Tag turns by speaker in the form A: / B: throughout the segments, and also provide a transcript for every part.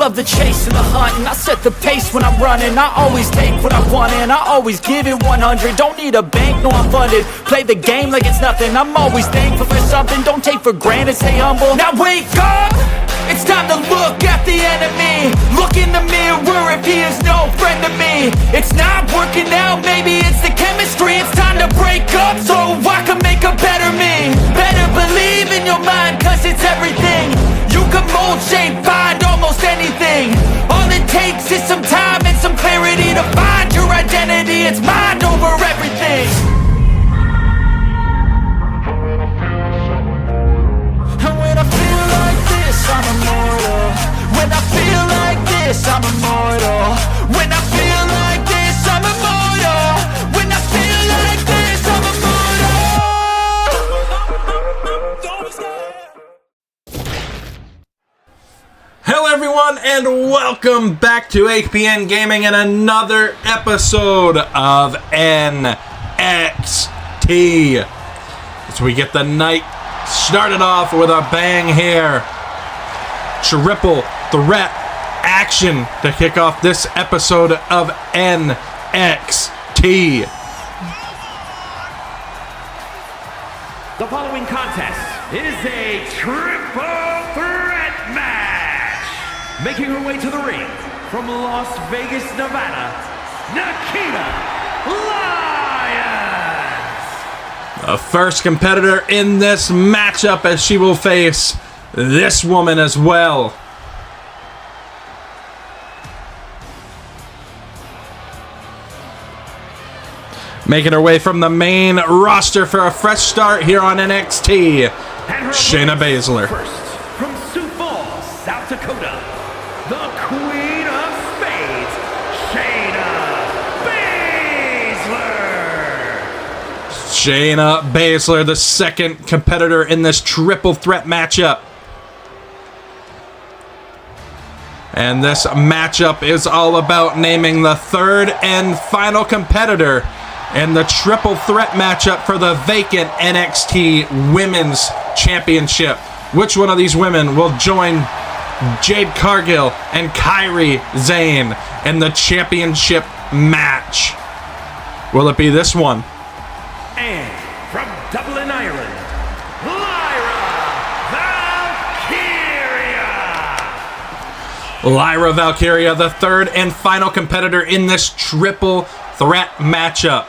A: love the chase and the hunt, and I set the pace when I'm running. I always take what I want and I always give it 100. Don't need a bank, no I'm funded. Play the game like it's nothing. I'm always thankful for something. Don't take for granted, stay humble. Now wake up! It's time to look at the enemy. Look in the mirror if he is no friend to me. It's not working out, maybe it's the chemistry. It's time to break up so I can make a better me. Better believe in your mind, cause it's everything. You can mold, shape, find almost anything. All it takes is some time and some clarity to find your identity. It's mind over everything. And when I feel like this, I'm immortal. When I feel like this, I'm immortal. When I feel like this, I'm immortal. When I feel like this, I'm immortal.
B: Hello everyone and welcome back to APN Gaming and another episode of NXT. As we get the night started off with a bang here. Triple threat action to kick off this episode of NXT.
C: The following contest is a triple threat match. Making her way to the ring from Las Vegas, Nevada, Nikita Lyons.
B: The first competitor in this matchup, as she will face this woman as well. Making her way from the main roster for a fresh start here on NXT, Shayna Baszler.
C: First, from Sioux Falls, South Dakota, the Queen of Spades, Shayna Baszler.
B: Shayna Baszler, the second competitor in this triple threat matchup. And this matchup is all about naming the third and final competitor in the triple threat matchup for the vacant NXT Women's Championship. Which one of these women will join Jade Cargill and Kairi Sane in the championship match? Will it be this one?
C: And from Dublin, Ireland,
B: Lyra Valkyria, the third and final competitor in this triple threat matchup.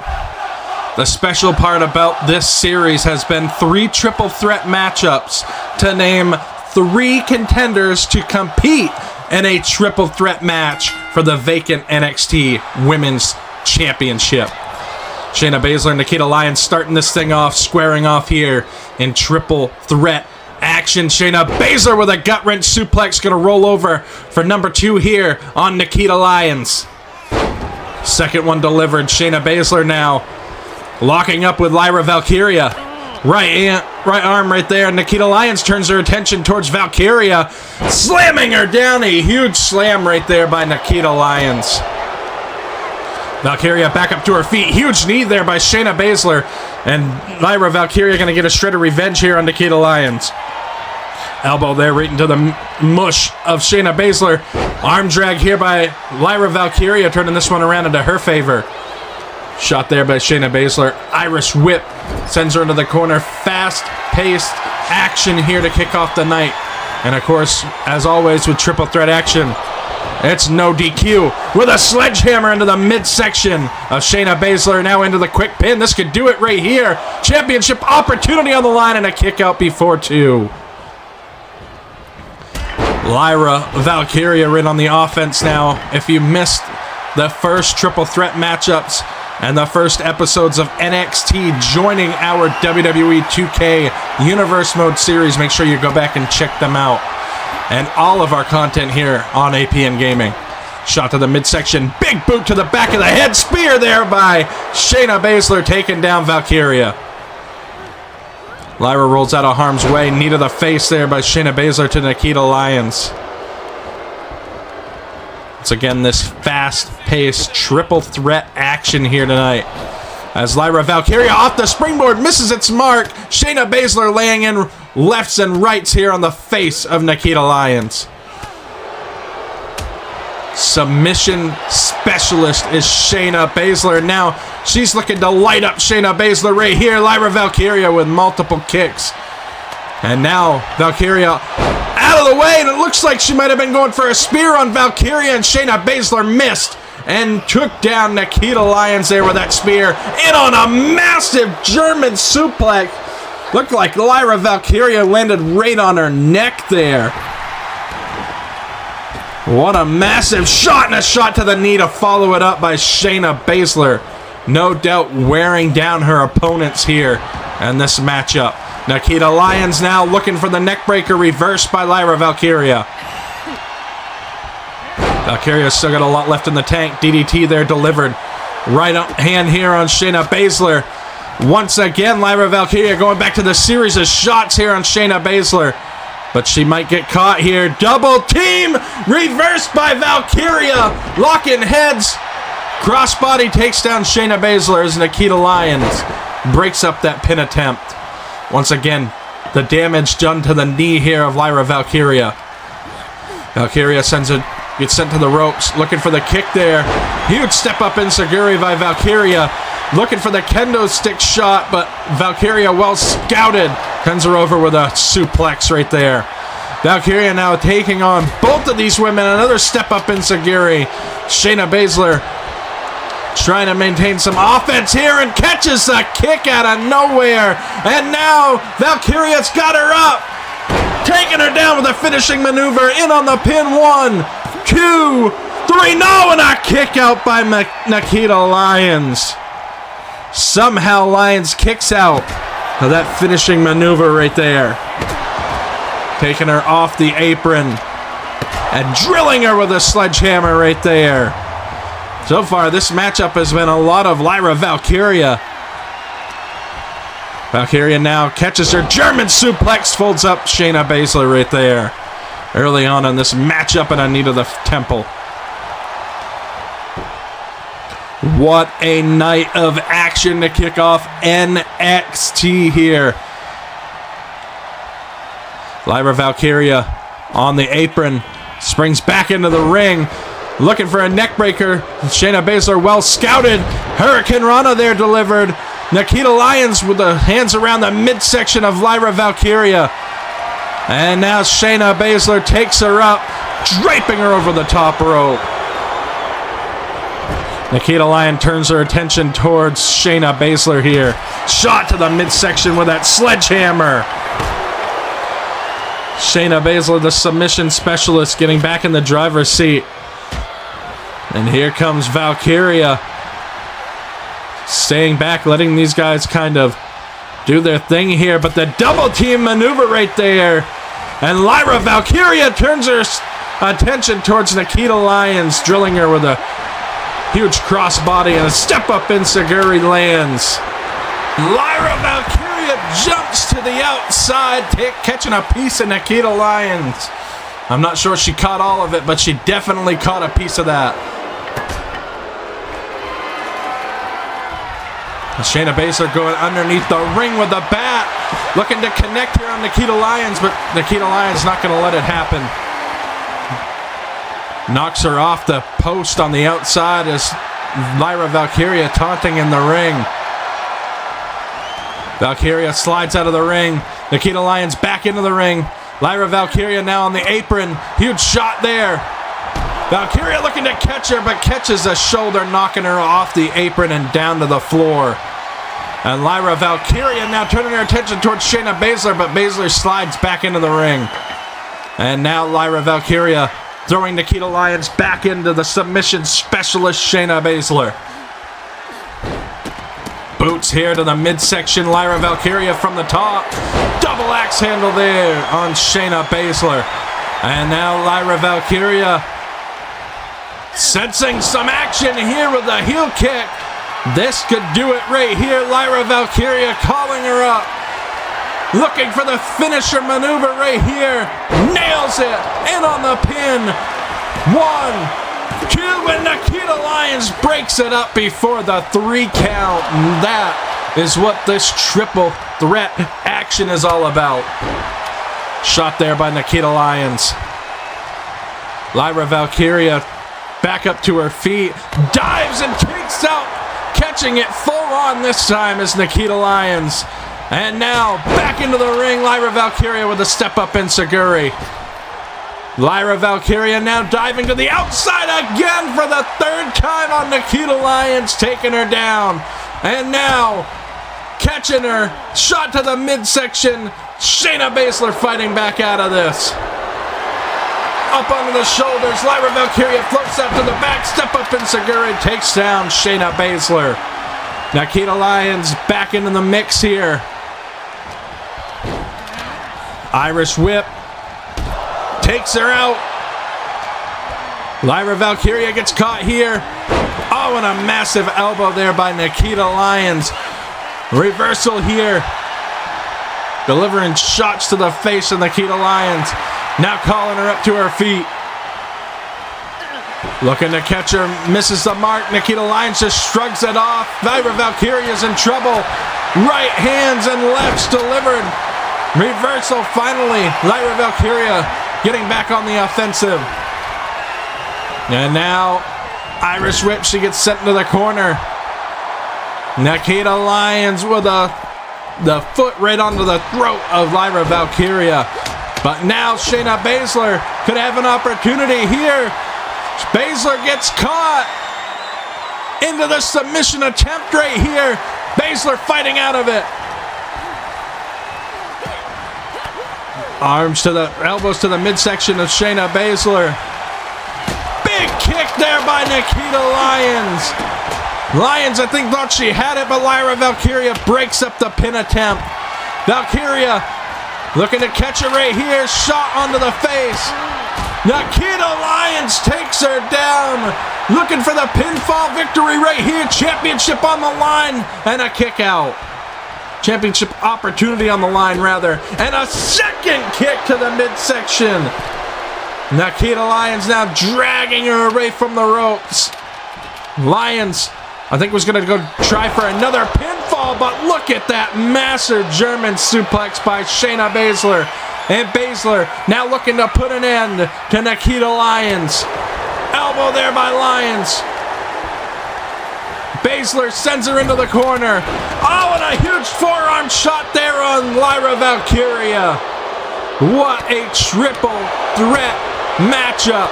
B: The special part about this series has been 3 triple threat matchups to name 3 contenders to compete in a triple threat match for the vacant NXT Women's Championship. Shayna Baszler and Nikita Lyons starting this thing off, squaring off here in triple threat action. Shayna Baszler with a gut-wrench suplex, gonna roll over for number 2 here on Nikita Lyons. Second one delivered. Shayna Baszler now locking up with Lyra Valkyria. Right arm right there. Nikita Lyons turns her attention towards Valkyria, slamming her down. A huge slam right there by Nikita Lyons. Valkyria back up to her feet. Huge knee there by Shayna Baszler. And Lyra Valkyria going to get a shred of revenge here on Nikita Lyons. Elbow there right into the mush of Shayna Baszler. Arm drag here by Lyra Valkyria, turning this one around into her favor. Shot there by Shayna Baszler. Irish whip sends her into the corner. Fast-paced action here to kick off the night. And of course, as always with triple threat action, it's no DQ with a sledgehammer into the midsection of Shayna Baszler. Now into the quick pin. This could do it right here. Championship opportunity on the line and a kick out before 2. Lyra Valkyria in on the offense now. If you missed the first triple threat matchups and the first episodes of NXT joining our WWE 2K Universe Mode series, make sure you go back and check them out. And all of our content here on APN Gaming. Shot to the midsection. Big boot to the back of the head. Spear there by Shayna Baszler, taking down Valkyria. Lyra rolls out of harm's way. Knee to the face there by Shayna Baszler to Nikita Lyons. Once again, this fast-paced triple threat action here tonight. As Lyra Valkyria off the springboard misses its mark. Shayna Baszler laying in lefts and rights here on the face of Nikita Lyons. submission specialist is Shayna Baszler. Now she's looking to light up Shayna Baszler right here. Lyra Valkyria with multiple kicks. And now Valkyria out of the way, and it looks like she might have been going for a spear on Valkyria, and Shayna Baszler missed and took down Nikita Lyons there with that spear. In on a massive German suplex. Looked like Lyra Valkyria landed right on her neck there. What a massive shot, and a shot to the knee to follow it up by Shayna Baszler. No doubt wearing down her opponents here in this matchup. Nikita Lyons now looking for the neckbreaker, reversed by Lyra Valkyria. Valkyria's still got a lot left in the tank. DDT there delivered. Right hand here on Shayna Baszler. Once again, Lyra Valkyria going back to the series of shots here on Shayna Baszler. But she might get caught here. Double team! Reversed by Valkyria. Locking heads. Crossbody takes down Shayna Baszler as Nikita Lyons breaks up that pin attempt. Once again, the damage done to the knee here of Lyra Valkyria. Valkyria gets sent to the ropes, looking for the kick there. Huge step up enziguri by Valkyria. Looking for the kendo stick shot, but Valkyria well scouted. Turns her over with a suplex right there. Valkyria now taking on both of these women. Another step up enziguri. Shayna Baszler trying to maintain some offense here and catches a kick out of nowhere. And now Valkyria's got her up. Taking her down with a finishing maneuver. In on the pin. 1, 2, 3. No, and a kick out by Nikita Lyons. Somehow Lyons kicks out of that finishing maneuver right there. Taking her off the apron and drilling her with a sledgehammer right there. So far, this matchup has been a lot of Lyra Valkyria. Valkyria now catches her German suplex, folds up Shayna Baszler right there. Early on in this matchup, and a knee to the temple. What a night of action to kick off NXT here. Lyra Valkyria on the apron, springs back into the ring, looking for a neckbreaker. Shayna Baszler well scouted. Hurricane Rana there delivered. Nikita Lyons with the hands around the midsection of Lyra Valkyria. And now Shayna Baszler takes her up, draping her over the top rope. Nikita Lyons turns her attention towards Shayna Baszler here. Shot to the midsection with that sledgehammer. Shayna Baszler, the submission specialist, getting back in the driver's seat. And here comes Valkyria. Staying back, letting these guys kind of do their thing here. But the double team maneuver right there. And Lyra Valkyria turns her attention towards Nikita Lyons, drilling her with a huge crossbody, and a step up enziguri lands. Lyra Valkyria jumps to the outside, catching a piece of Nikita Lyons. I'm not sure she caught all of it, but she definitely caught a piece of that. Shayna Baszler going underneath the ring with the bat, looking to connect here on Nikita Lyons, but Nikita Lyons not going to let it happen. Knocks her off the post on the outside as Lyra Valkyria taunting in the ring. Valkyria slides out of the ring. Nikita Lyons back into the ring. Lyra Valkyria now on the apron. Huge shot there. Valkyria looking to catch her, but catches a shoulder, knocking her off the apron and down to the floor. And Lyra Valkyria now turning her attention towards Shayna Baszler, but Baszler slides back into the ring. And now Lyra Valkyria throwing Nikita Lyons back into the submission specialist Shayna Baszler. Boots here to the midsection. Lyra Valkyria from the top. Double axe handle there on Shayna Baszler. And now Lyra Valkyria sensing some action here with a heel kick. This could do it right here. Lyra Valkyria calling her up. Looking for the finisher maneuver right here. Nails it. In on the pin. 1, 2, and Nikita Lyons breaks it up before the 3 count. And that is what this triple threat action is all about. Shot there by Nikita Lyons. Lyra Valkyria back up to her feet, dives and takes out, catching it full on this time is Nikita Lyons. And now back into the ring, Lyra Valkyria with a step up enziguri. Lyra Valkyria now diving to the outside again for the third time on Nikita Lyons, taking her down. And now catching her, shot to the midsection. Shayna Baszler fighting back out of this. Up onto the shoulders, Lyra Valkyria floats out to the back, step up enziguri, takes down Shayna Baszler. Nikita Lyons back into the mix here. Irish whip. Takes her out. Lyra Valkyria gets caught here. Oh, and a massive elbow there by Nikita Lyons. Reversal here. Delivering shots to the face of Nikita Lyons. Now calling her up to her feet. Looking to catch her. Misses the mark. Nikita Lyons just shrugs it off. Lyra Valkyria's in trouble. Right hands and lefts delivered. Reversal finally. Lyra Valkyria getting back on the offensive. And now Irish whip. She gets sent into the corner. Nikita Lyons with the foot right onto the throat of Lyra Valkyria. But now Shayna Baszler could have an opportunity here. Baszler gets caught into the submission attempt right here. Baszler fighting out of it. Arms to the elbows to the midsection of Shayna Baszler. Big kick there by Nikita Lyons. Lyons, I think, thought she had it, but Lyra Valkyria breaks up the pin attempt. Valkyria looking to catch her right here. Shot onto the face. Nikita Lyons takes her down. Looking for the pinfall victory right here. Championship on the line. And a kick out. Championship opportunity on the line, rather. And a second kick to the midsection. Nikita Lyons now dragging her away from the ropes. Lyons, I think, was going to go try for another pinfall, but look at that massive German suplex by Shayna Baszler. And Baszler now looking to put an end to Nikita Lyons. Elbow there by Lyons. Baszler sends her into the corner. Oh, and a huge forearm shot there on Lyra Valkyria. What a triple threat matchup.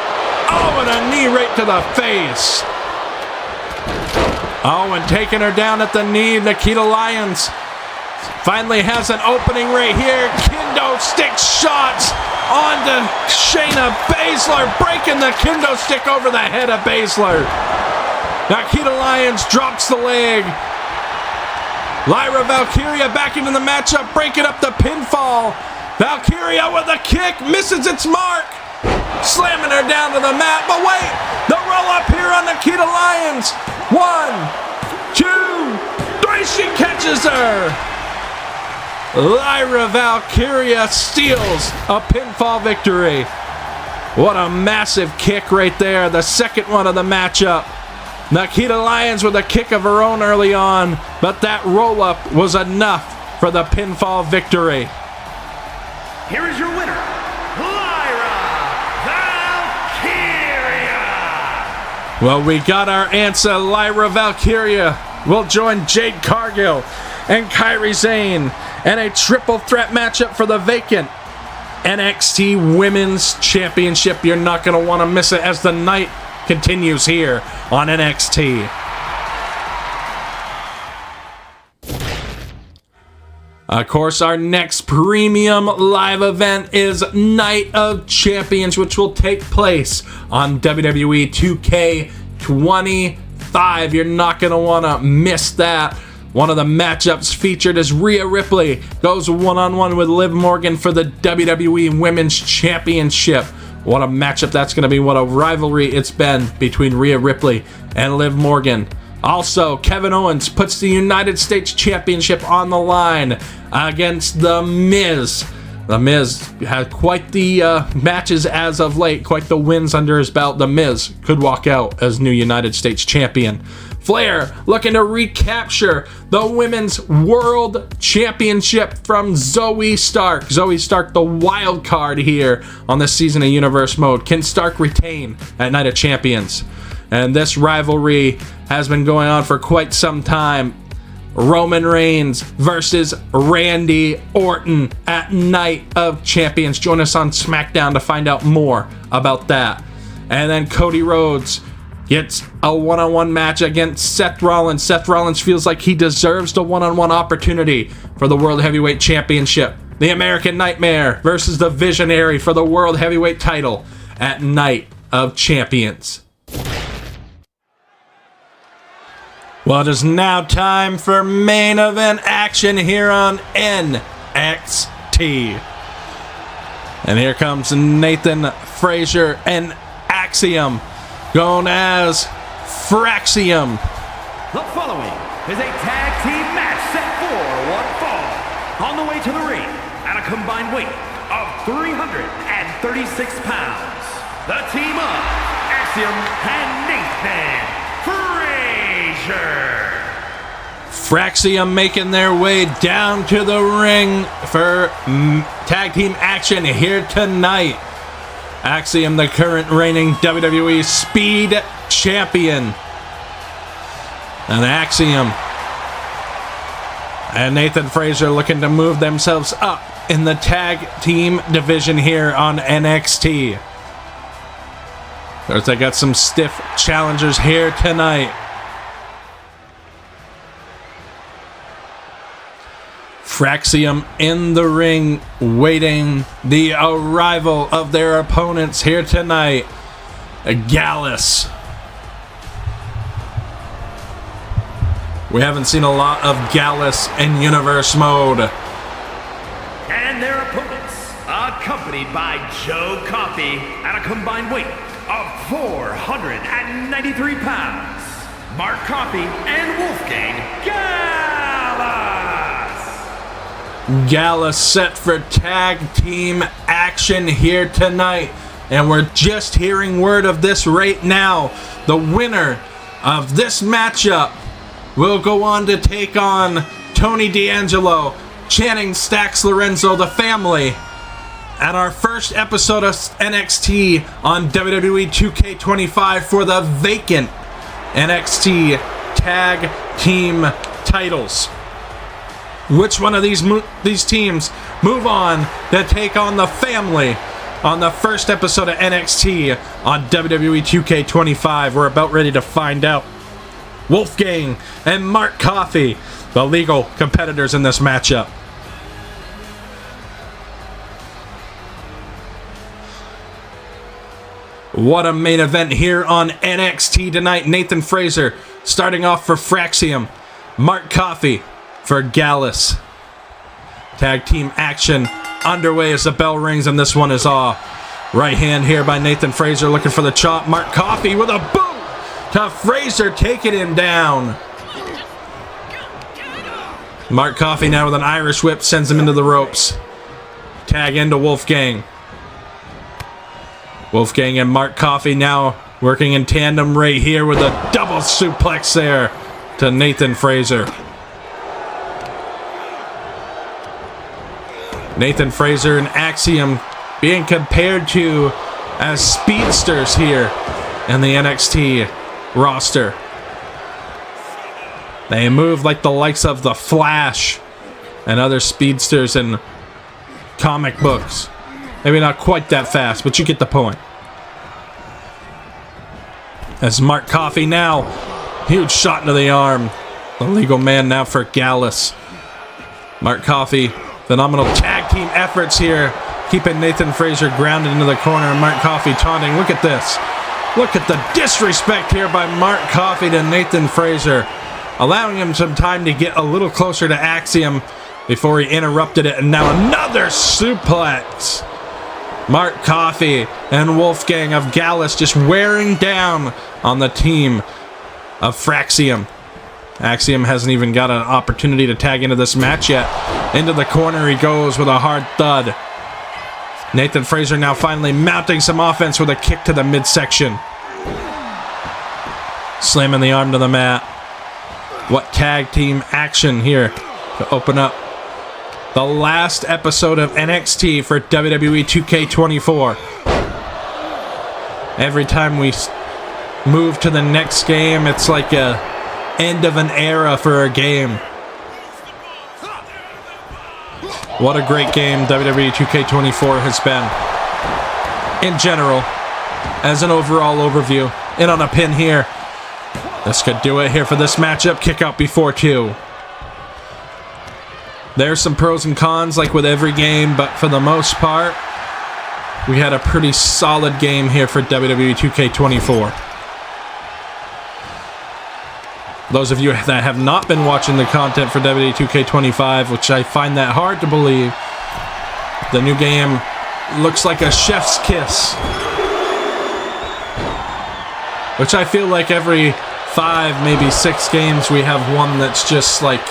B: Oh, and a knee right to the face. Oh, and taking her down at the knee, Nikita Lyons finally has an opening right here. Kendo stick shots onto Shayna Baszler, breaking the kendo stick over the head of Baszler. Nikita Lyons drops the leg. Lyra Valkyria back into the matchup, breaking up the pinfall. Valkyria with a kick, misses its mark. Slamming her down to the mat, but wait, the roll up here on Nikita Lyons. 1, 2, 3, she catches her. Lyra Valkyria steals a pinfall victory. What a massive kick right there, the second one of the matchup. Nikita Lyons with a kick of her own early on, but that roll-up was enough for the pinfall victory.
C: Here is your winner, Lyra Valkyria.
B: Well, we got our answer. Lyra Valkyria will join Jade Cargill and Kairi Sane in a triple threat matchup for the vacant NXT Women's Championship. You're not going to want to miss it as the night continues here on NXT. Of course, our next premium live event is Night of Champions, which will take place on WWE 2K24. You're not going to want to miss that. One of the matchups featured is Rhea Ripley goes one-on-one with Liv Morgan for the WWE Women's Championship. What a matchup that's going to be. What a rivalry it's been between Rhea Ripley and Liv Morgan. Also, Kevin Owens puts the United States Championship on the line against The Miz. The Miz had quite the matches as of late, quite the wins under his belt. The Miz could walk out as new United States champion. Flair looking to recapture the Women's World Championship from Zoe Stark. Zoe Stark, the wild card here on this season of Universe Mode. Can Stark retain at Night of Champions? And this rivalry has been going on for quite some time. Roman Reigns versus Randy Orton at Night of Champions. Join us on SmackDown to find out more about that. And then Cody Rhodes gets a one-on-one match against Seth Rollins. Seth Rollins feels like he deserves the one-on-one opportunity for the World Heavyweight Championship. The American Nightmare versus the Visionary for the World Heavyweight title at Night of Champions. Well, it is now time for main event action here on NXT. And here comes Nathan Frazier and Axiom, known as Fraxium.
C: The following is a tag team match set for one fall. On the way to the ring at a combined weight of 336 pounds. The team of Axiom and Nathan Frazier.
B: Fraxium making their way down to the ring for tag team action here tonight. Axiom, the current reigning WWE Speed Champion. And Axiom and Nathan Frazier looking to move themselves up in the tag team division here on NXT. They got some stiff challengers here tonight. Fraxium in the ring, waiting the arrival of their opponents here tonight. Gallus. We haven't seen a lot of Gallus in Universe Mode.
C: And their opponents, accompanied by Joe Coffey at a combined weight of 493 pounds. Mark Coffey and Wolfgang Gallus.
B: Gallus set for tag team action here tonight. And we're just hearing word of this right now. The winner of this matchup will go on to take on Tony DeAngelo, Channing Stacks Lorenzo, the family, at our first episode of NXT on WWE 2K25 for the vacant NXT Tag Team titles. Which one of these teams move on to take on the family on the first episode of NXT on WWE 2K25? We're about ready to find out. Wolfgang and Mark Coffey, the legal competitors in this matchup. What a main event here on NXT tonight. Nathan Frazier starting off for Fraxium. Mark Coffey for Gallus. Tag team action underway as the bell rings, and this one is off. Right hand here by Nathan Frazier looking for the chop. Mark Coffey with a boot to Frazier, taking him down. Mark Coffey now with an Irish whip sends him into the ropes. Tag into Wolfgang. Wolfgang and Mark Coffey now working in tandem right here with a double suplex there to Nathan Frazier. Nathan Frazier and Axiom being compared to as speedsters here in the NXT roster. They move like the likes of the Flash and other speedsters in comic books. Maybe not quite that fast, but you get the point. As Mark Coffey now, huge shot into the arm. The legal man now for Gallus. Mark Coffey, phenomenal tag team efforts here, keeping Nathan Frazier grounded into the corner. Mark Coffey taunting. Look at this. Look at the disrespect here by Mark Coffey to Nathan Frazier, allowing him some time to get a little closer to Axiom before he interrupted it. And now another suplex. Mark Coffey and Wolfgang of Gallus just wearing down on the team of Fraxium. Axiom hasn't even got an opportunity to tag into this match yet. Into the corner he goes with a hard thud. Nathan Frazer now finally mounting some offense with a kick to the midsection. Slamming the arm to the mat. What tag team action here to open up the last episode of NXT for WWE 2K24. Every time we move to the next game, it's like a end of an era for a game. What a great game WWE 2K24 has been. In general, as an overall overview. In on a pin here. This could do it here for this matchup. Kick out before 2. There's some pros and cons like with every game, but for the most part, we had a pretty solid game here for WWE 2K24. Those of you that have not been watching the content for WWE 2K25, which I find that hard to believe, the new game looks like a chef's kiss. Which I feel like every 5, maybe 6 games we have one that's just like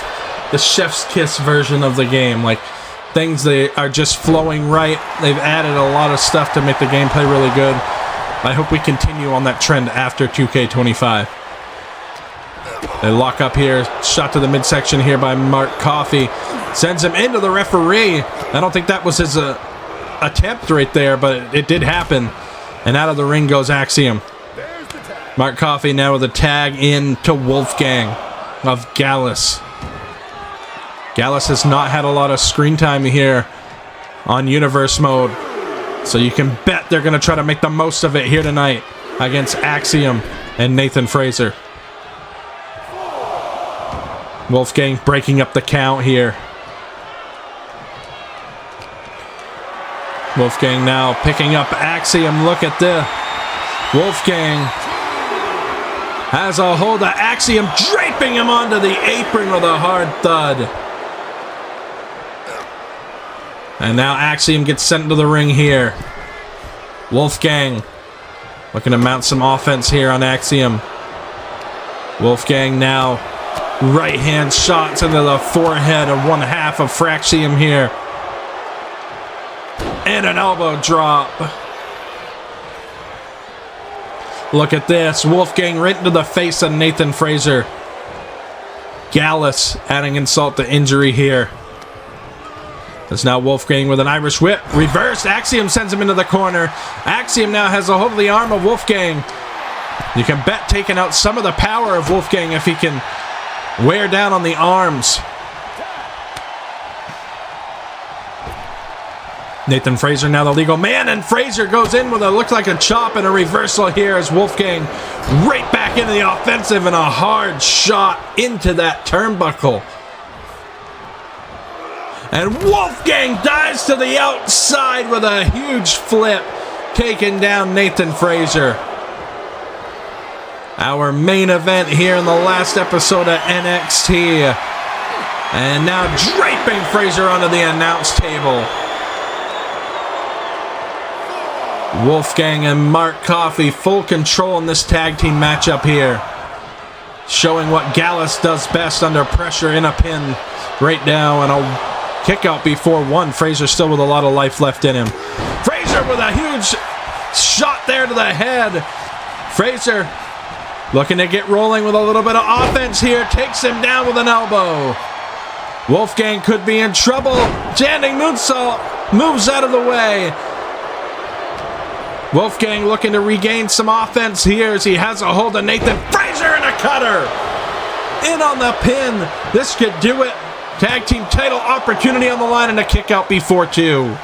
B: the chef's kiss version of the game. Like things that are just flowing right. They've added a lot of stuff to make the gameplay really good. I hope we continue on that trend after 2K25. They lock up here. Shot to the midsection here by Mark Coffey. Sends him into the referee. I don't think that was his attempt right there, but it did happen. And out of the ring goes Axiom. Mark Coffey now with a tag in to Wolfgang of Gallus. Gallus has not had a lot of screen time here on Universe mode. So you can bet they're going to try to make the most of it here tonight against Axiom and Nathan Frazer. Wolfgang breaking up the count here. Wolfgang now picking up Axiom. Look at this. Wolfgang has a hold of Axiom, draping him onto the apron with a hard thud. And now Axiom gets sent into the ring here. Wolfgang looking to mount some offense here on Axiom. Wolfgang now right hand shots into the forehead of one half of Fraxium here. And an elbow drop. Look at this. Wolfgang right into the face of Nathan Frazer. Gallus adding insult to injury here. It's now Wolfgang with an Irish whip. Reversed. Axiom sends him into the corner. Axiom now has a hold of the arm of Wolfgang. You can bet taking out some of the power of Wolfgang if he can wear down on the arms. Nathan Frazer now the legal man, and Frazer goes in with a look like a chop and a reversal here as Wolfgang right back into the offensive and a hard shot into that turnbuckle. And Wolfgang dives to the outside with a huge flip, taking down Nathan Frazer. Our main event here in the last episode of NXT. And now draping Frazer onto the announce table. Wolfgang and Mark Coffey full control in this tag team matchup here. Showing what Gallus does best under pressure in a pin right now, and a kick out before 1. Frazer still with a lot of life left in him. Frazer with a huge shot there to the head. Frazer looking to get rolling with a little bit of offense here. Takes him down with an elbow. Wolfgang could be in trouble. Standing moonsault moves out of the way. Wolfgang looking to regain some offense here as he has a hold of Nathan Frazer and a cutter. In on the pin. This could do it. Tag team title opportunity on the line and a kick out before 2.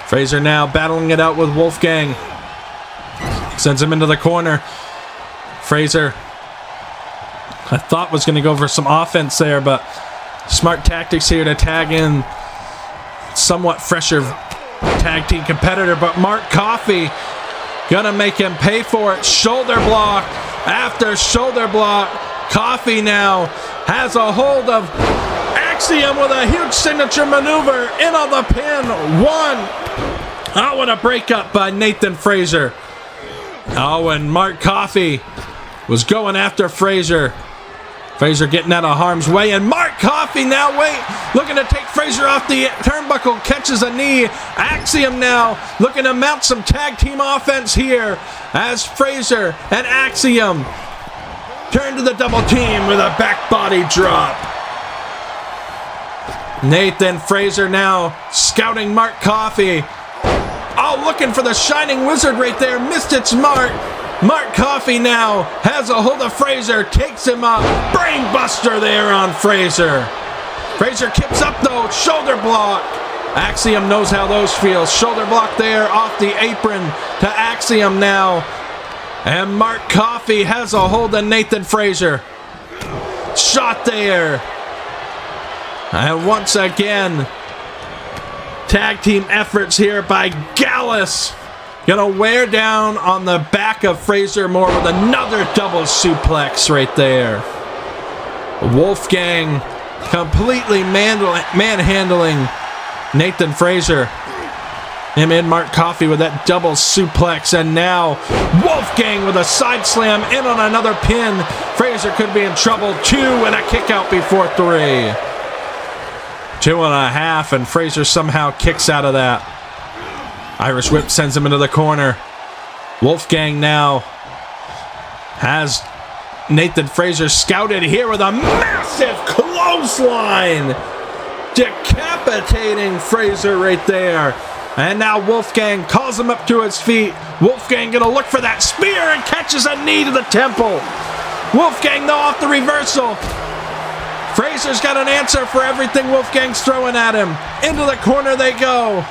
B: Frazer now battling it out with Wolfgang. Sends him into the corner. Frazer, I thought was going to go for some offense there, but smart tactics here to tag in somewhat fresher tag team competitor, but Mark Coffey gonna make him pay for it. Shoulder block after shoulder block. Coffey now has a hold of Axiom with a huge signature maneuver. In on the pin. 1. Oh, what a breakup by Nathan Frazer. Oh, and Mark Coffey was going after Frazer. Fraser getting out of harm's way, and Mark Coffey now looking to take Fraser off the turnbuckle, catches a knee. Axiom now looking to mount some tag team offense here as Fraser and Axiom turn to the double team with a back body drop. Nathan Fraser now scouting Mark Coffey. Oh, looking for the Shining Wizard right there, missed its mark. Mark Coffey now has a hold of Fraser, takes him up. Brain buster there on Fraser. Fraser kicks up though, shoulder block. Axiom knows how those feel. Shoulder block there off the apron to Axiom now. And Mark Coffey has a hold of Nathan Fraser. Shot there. And once again, tag team efforts here by Gallus. Gonna wear down on the back of Fraser more with another double suplex right there. Wolfgang completely manhandling Nathan Fraser. Him and Mark Coffey with that double suplex, and now Wolfgang with a side slam in on another pin. Fraser could be in trouble. 2 and a kick out before 3. 2.5, and Fraser somehow kicks out of that. Irish whip sends him into the corner. Wolfgang now has Nathan Fraser scouted here with a massive clothesline. Decapitating Fraser right there. And now Wolfgang calls him up to his feet. Wolfgang gonna look for that spear and catches a knee to the temple. Wolfgang though off the reversal. Fraser's got an answer for everything Wolfgang's throwing at him. Into the corner they go.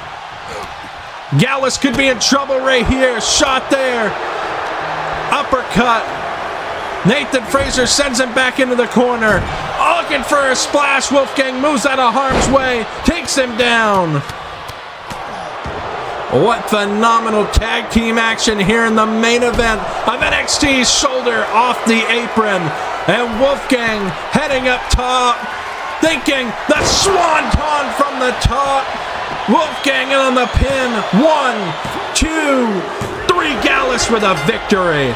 B: Gallus could be in trouble right here. Shot there. Uppercut. Nathan Fraser sends him back into the corner. Looking for a splash. Wolfgang moves out of harm's way. Takes him down. What phenomenal tag team action here in the main event of NXT's shoulder off the apron. And Wolfgang heading up top. Thinking the swanton from the top. Wolfgang in on the pin. 1, 2, 3. Gallus with a victory.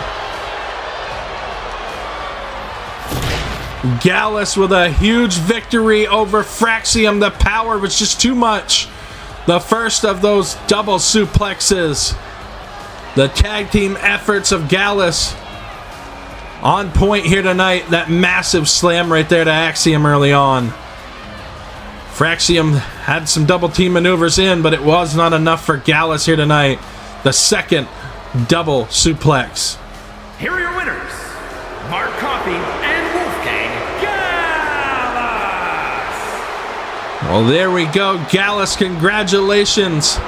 B: Gallus with a huge victory over Fraxium. The power was just too much. The first of those double suplexes. The tag team efforts of Gallus on point here tonight. That massive slam right there to Axiom early on. Fraxium had some double team maneuvers in, but it was not enough for Gallus here tonight. The second double suplex.
C: Here are your winners, Mark Coffey and Wolfgang Gallus.
B: Well, there we go. Gallus, congratulations.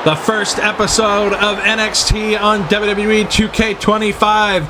B: The first episode of NXT on WWE 2K25.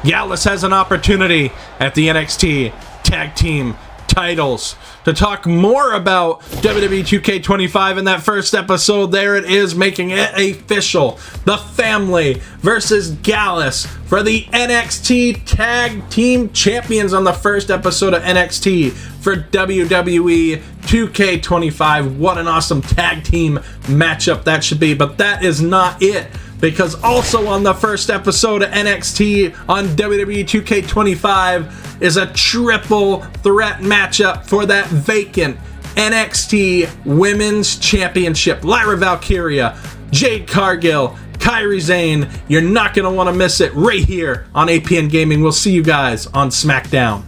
B: Gallus has an opportunity at the NXT Tag Team titles. To talk more about WWE 2K25 in that first episode, there it is, making it official. The family versus Gallus for the NXT Tag Team Champions on the first episode of NXT for WWE 2K25. What an awesome tag team matchup that should be, but that is not it. Because also on the first episode of NXT on WWE 2K25 is a triple threat matchup for that vacant NXT Women's Championship. Lyra Valkyria, Jade Cargill, Kairi Sane. You're not going to want to miss it right here on APN Gaming. We'll see you guys on SmackDown.